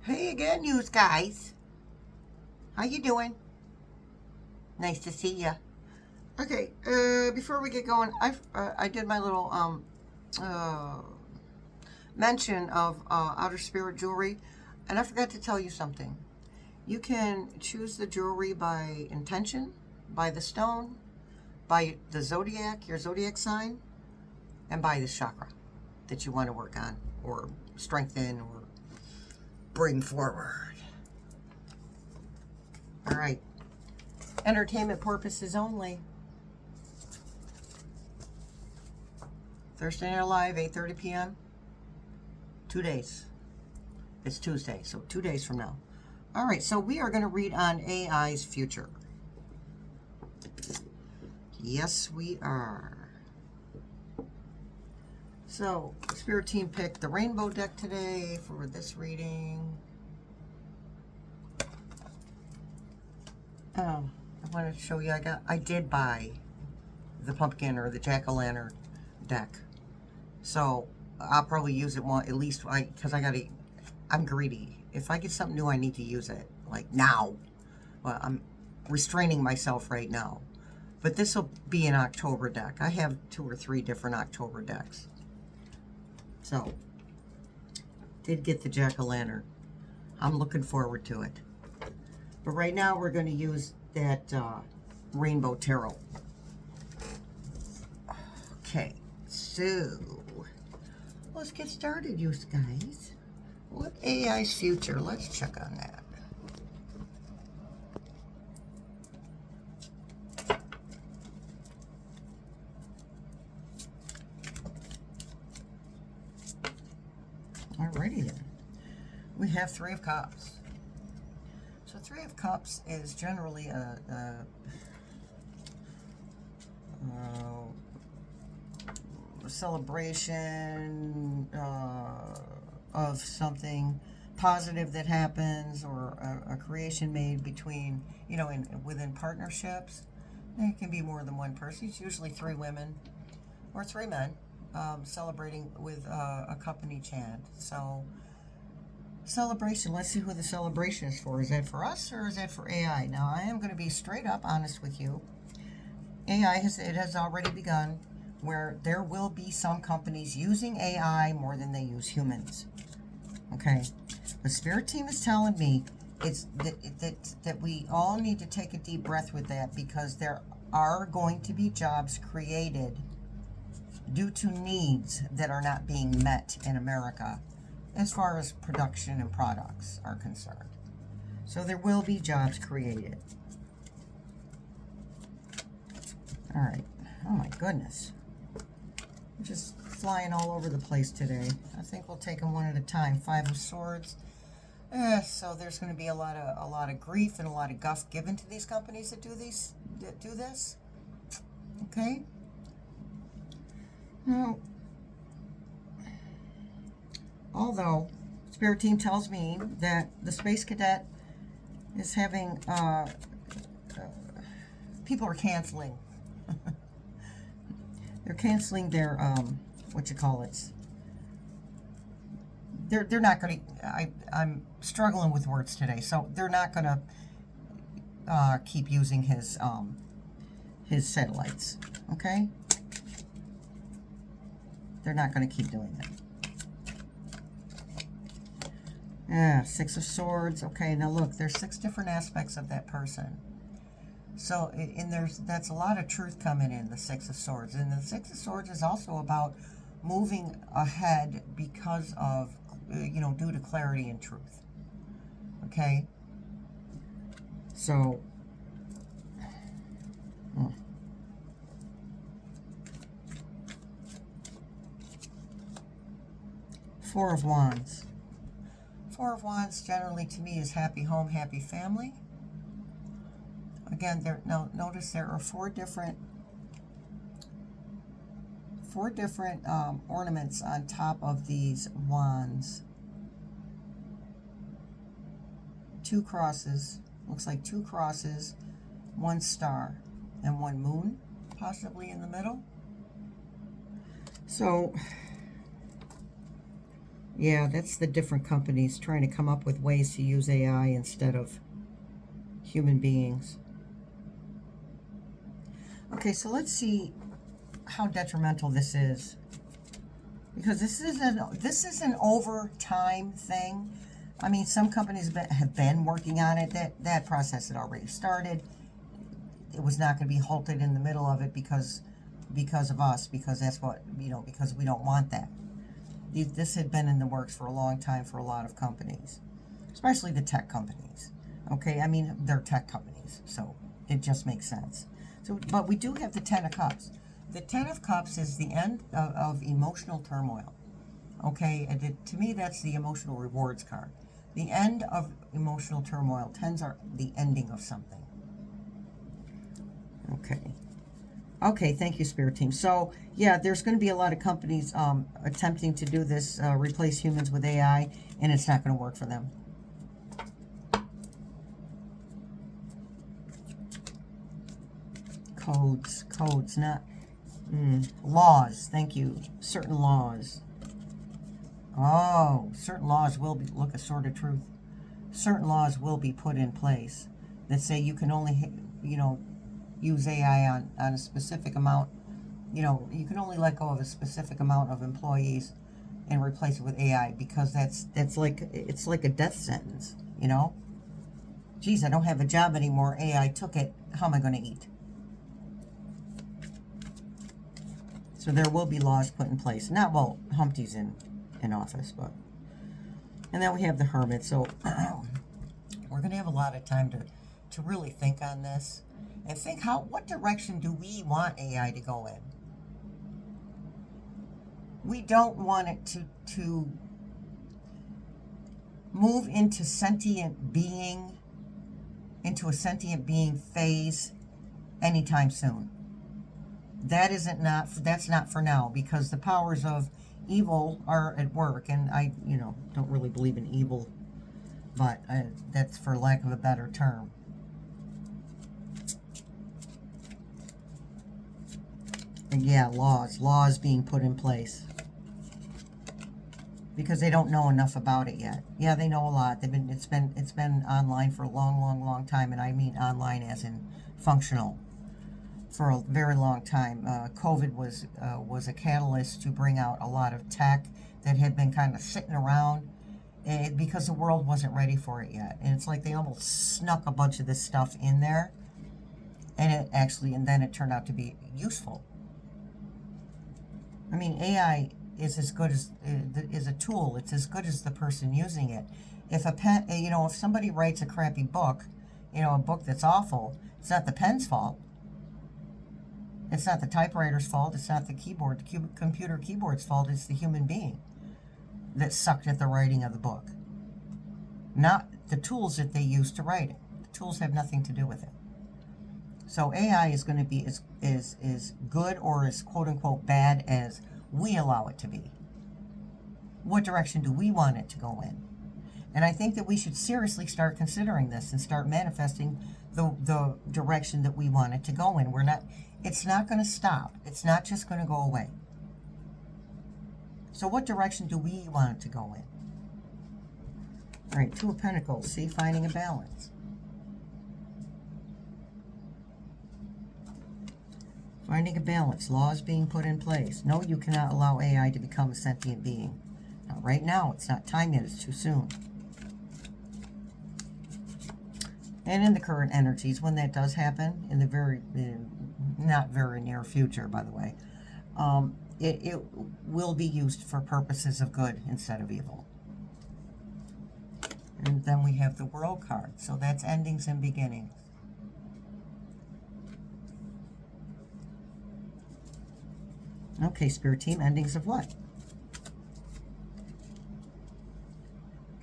Hey again, you guys. How you doing? Nice to see ya. Okay, before we get going, I did my little uh, mention of outer spirit jewelry, and I forgot to tell you something. You can choose the jewelry by intention, by the stone, by the zodiac, your zodiac sign, and by the chakra that you want to work on or strengthen or bring forward. All right. Entertainment purposes only. Thursday Night Live, 8:30 p.m. 2 days. It's Tuesday, so 2 days from now. All right, so we are going to read on AI's future. Yes, we are. So, Spirit Team picked the Rainbow deck today for this reading. Oh, I wanted to show you. I did buy the pumpkin or the jack-o'-lantern deck. So I'll probably use it at least because I'm greedy. If I get something new, I need to use it like now. Well, I'm restraining myself right now. But this will be an October deck. I have 2 or 3 different October decks. So, did get the jack-o'-lantern. I'm looking forward to it. But right now we're going to use that Rainbow Tarot. Okay, so let's get started, you guys. What AI's future? Let's check on that. Alrighty then. We have 3 of Cups. So 3 of Cups is generally a celebration of something positive that happens, or a creation made between, within partnerships. It can be more than one person. It's usually 3 women or 3 men celebrating with a cup in each hand. So celebration. Let's see who the celebration is for. Is that for us or is that for AI? Now, I am going to be straight up honest with you. AI has already begun, where there will be some companies using AI more than they use humans. Okay, the Spirit Team is telling me it's that we all need to take a deep breath with that, because there are going to be jobs created due to needs that are not being met in America as far as production and products are concerned. So there will be jobs created. All right. Oh my goodness. I'm just flying all over the place today. I think we'll take them one at a time. 5 of Swords. So there's going to be a lot of grief and a lot of guff given to these companies that do this. Okay. Now, although Spirit Team tells me that the Space Cadet is having people are canceling. They're canceling their They're not going to. I'm struggling with words today, so they're not going to keep using his satellites. Okay, they're not going to keep doing that. 6 of Swords. Okay, now look, there's 6 different aspects of that person. So, that's a lot of truth coming in, the 6 of Swords. And the 6 of Swords is also about moving ahead because of, due to clarity and truth. Okay? So, Four of Wands. 4 of Wands generally to me is happy home, happy family. Again, notice there are 4 different ornaments on top of these wands. 2 crosses. Looks like 2 crosses, 1 star, and 1 moon, possibly in the middle. So Yeah, that's the different companies trying to come up with ways to use AI instead of human beings. Okay, so let's see how detrimental this is. Because this is an over time thing. I mean, some companies have been working on it. That process had already started. It was not going to be halted in the middle of it because of us, because that's what, because we don't want that. This had been in the works for a long time for a lot of companies, especially the tech companies. Okay, I mean, they're tech companies, so it just makes sense. So, but we do have the Ten of Cups. The Ten of Cups is the end of emotional turmoil. Okay, and to me, that's the emotional rewards card. The end of emotional turmoil. Tens are the ending of something. Okay. Okay, thank you, Spirit Team. So, yeah, there's going to be a lot of companies attempting to do this, replace humans with AI, and it's not going to work for them. Codes, not laws. Thank you. Certain laws. Oh, certain laws will be, look, a sword of truth. Certain laws will be put in place that say you can only, use AI on a specific amount. You can only let go of a specific amount of employees and replace it with AI, because it's like a death sentence, Geez, I don't have a job anymore. AI took it. How am I going to eat? So there will be laws put in place. Not while Humpty's in office, but. And then we have the Hermit. So we're going to have a lot of time to really think on this and think what direction do we want AI to go in? We don't want it to move into a sentient being phase anytime soon. That's not for now, because the powers of evil are at work, and I don't really believe in evil, but that's for lack of a better term. And yeah, laws being put in place, because they don't know enough about it yet. Yeah, they know a lot. It's been online for a long time, and I mean online as in functional, for a very long time. COVID was a catalyst to bring out a lot of tech that had been kind of sitting around, because the world wasn't ready for it yet. And it's like they almost snuck a bunch of this stuff in there, and then it turned out to be useful. I mean, AI is as good as is a tool. It's as good as the person using it. If if somebody writes a crappy book, a book that's awful, it's not the pen's fault. It's not the typewriter's fault. It's not the computer keyboard's fault. It's the human being that sucked at the writing of the book, not the tools that they use to write it. The tools have nothing to do with it. So AI is going to be as good or as quote unquote bad as we allow it to be. What direction do we want it to go in? And I think that we should seriously start considering this and start manifesting the direction that we want it to go in. It's not going to stop. It's not just going to go away. So what direction do we want it to go in? All right, Two of Pentacles. See, finding a balance. Finding a balance. Laws being put in place. No, you cannot allow AI to become a sentient being. Not right now. It's not time yet. It's too soon. And in the current energies, when that does happen, in the not very near future, by the way, it will be used for purposes of good instead of evil. And then we have the World card. So that's endings and beginnings. Okay, Spirit Team, endings of what?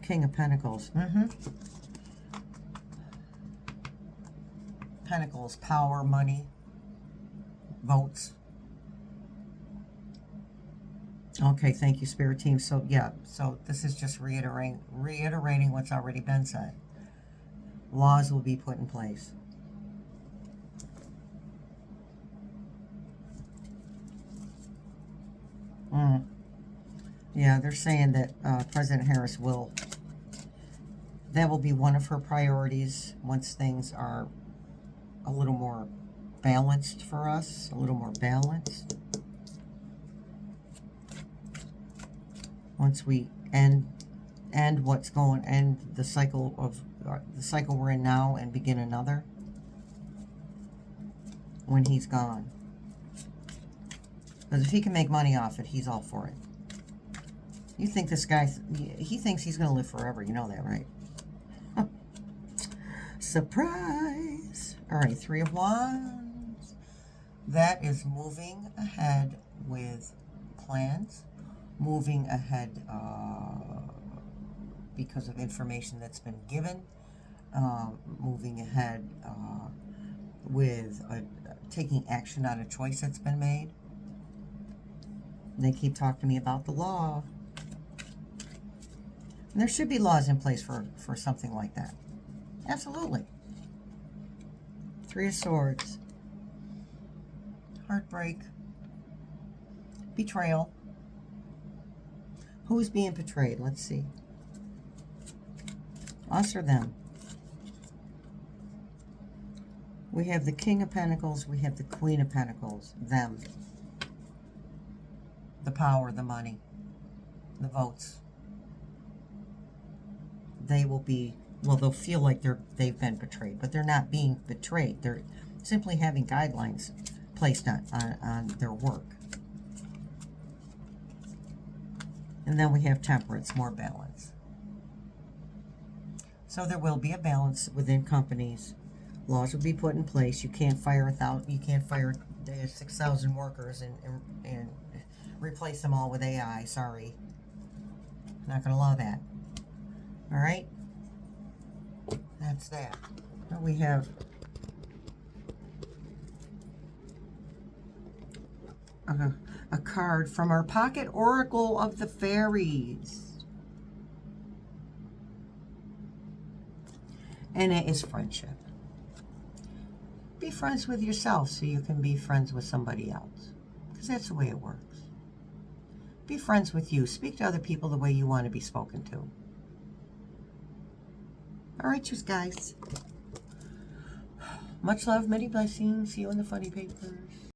King of Pentacles. Pentacles, power, money, votes. Okay, thank you, Spirit Team. So, yeah, so this is just reiterating what's already been said. Laws will be put in place. Yeah, they're saying that President Harris that will be one of her priorities once things are a little more balanced for us, a little more balanced. Once we end the cycle we're in now and begin another when he's gone. Because if he can make money off it, he's all for it. You think this guy, he thinks he's going to live forever. You know that, right? Surprise! All right, Three of Wands. That is moving ahead with plans. Moving ahead because of information that's been given. Moving ahead with taking action on a choice that's been made. They keep talking to me about the law. And there should be laws in place for something like that. Absolutely. Three of Swords. Heartbreak. Betrayal. Who's being betrayed? Let's see. Us or them? We have the King of Pentacles. We have the Queen of Pentacles. Them. The power, the money, the votes. They will be, well, they'll feel like they've been betrayed, but they're not being betrayed. They're simply having guidelines placed on their work. And then we have Temperance, more balance. So there will be a balance within companies. Laws will be put in place. You can't fire 6,000 workers and replace them all with AI. Sorry. Not going to allow that. All right? That's that. Now we have a card from our pocket oracle of the fairies. And it is friendship. Be friends with yourself so you can be friends with somebody else. Because that's the way it works. Be friends with you. Speak to other people the way you want to be spoken to. All right, you guys. Much love, many blessings. See you in the funny papers.